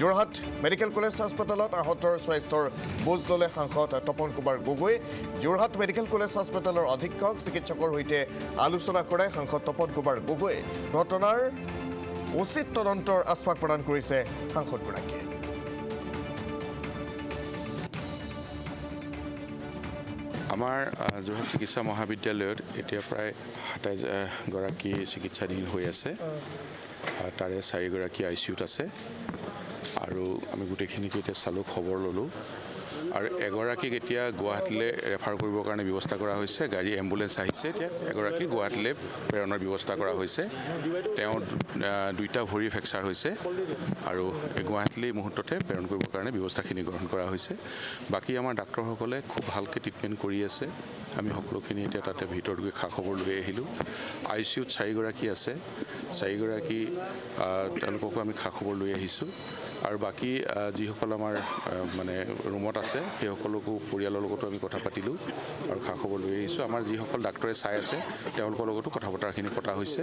Jorhat medical college হাস্পতালত আহতৰ স্বাস্থ্যৰ বুজ ললে সাংসদ তপন কুমাৰ গগৈ যোৰহাট মেডিকেল কলেজ হাস্পতালৰ অধীক্ষক চিকিৎসকৰ সৈতে আলোচনা কৰে সাংসদ তপন কুমাৰ গগৈ ঘটনাৰ উচিত তদন্তৰ আশ্বাস প্ৰদান কৰিছে সাংসদগৰাকীয়ে আমাৰ যোৰহাট চিকিৎসা মহাবিদ্যালয়ত এতিয়া প্ৰায় ২৭ গৰাকী চিকিৎসাধীন হৈ আছে তাৰে 4 গৰাকী আইচিইউত আছে আৰু আমি গোটেইখিনিকে এতিয়া চালো খবৰ ললো আৰু এগৰাকীক এতিয়া গুৱাহাটীলৈ ৰেফাৰ কৰিবৰ কাৰণে ব্যৱস্থা কৰা হৈছে গাড়ী এম্বুলেন্স আহিছে এতিয়া এগৰাকী গুৱাহাটীলৈ প্ৰেৰণৰ ব্যৱস্থা কৰা হৈছে তেওঁ দুইটা ভৰি ফ্ৰেকচাৰ হৈছে আৰু গুৱাহাটীলৈ মুহূৰ্ততে প্ৰেৰণ কৰিবৰ কাৰণে ব্যৱস্থাখিনি গ্ৰহণ কৰা হৈছে বাকী আমাৰ ডাক্তৰসকলে খুব ভালকৈ ট্ৰিটমেণ্ট কৰি আছে আমি সকলোখিনি এতিয়া তাতে ভিতৰত গৈ খা খবৰ লৈ আহিলোঁ আইচিইউত 4 গৰাকী আছে 4 গৰাকী তেওঁলোককো আমি খা খবৰ লৈ আহিছোঁ আৰু বাকি যিসকল আমাৰ মানে ৰুমত আছে সেই সকলকো পৰিয়ালৰ লগতো আমি কথা পাতিলোঁ আৰু খা খবৰ লৈ আহিছোঁ আমাৰ যিসকল ডাক্তৰে চাই আছে তেওঁলোকৰ লগতো কথা বতৰাখিনি পতা হৈছে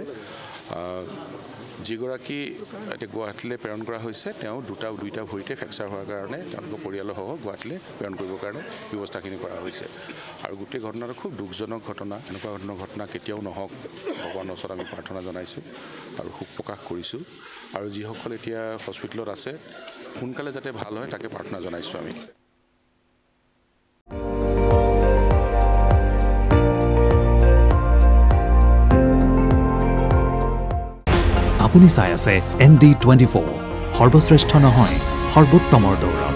যিগৰাকী এতিয়া গুৱাহাটীলৈ প্ৰেৰণ কৰা হৈছে তেওঁ দুইটা ভৰিতে ফ্ৰেকচাৰ হোৱাৰ কাৰণে তেওঁলোকৰ পৰিয়ালৰ সহ গুৱাহাটীলৈ প্ৰেৰণ কৰিবৰ কাৰণে ব্যৱস্থাখিনি কৰা হৈছে আৰু গোটেই ঘটনাটো খুব দুখজনক ঘটনা এনেকুৱা ধৰণৰ ঘটনা কেতিয়াও নহওক ভগৱানৰ ওচৰত আমি প্ৰাৰ্থনা জনাইছোঁ আৰু শোক প্ৰকাশ কৰিছোঁ আৰু যিসকল এতিয়া হস্পিটেলত আছে সোনকালে যাতে ভাল হয় তাকে প্ৰাৰ্থনা জনাইছোঁ আমি আপুনি চাই আছে ND24 সৰ্বশ্ৰেষ্ঠ নহয় সৰ্বোত্তমৰ দৌৰ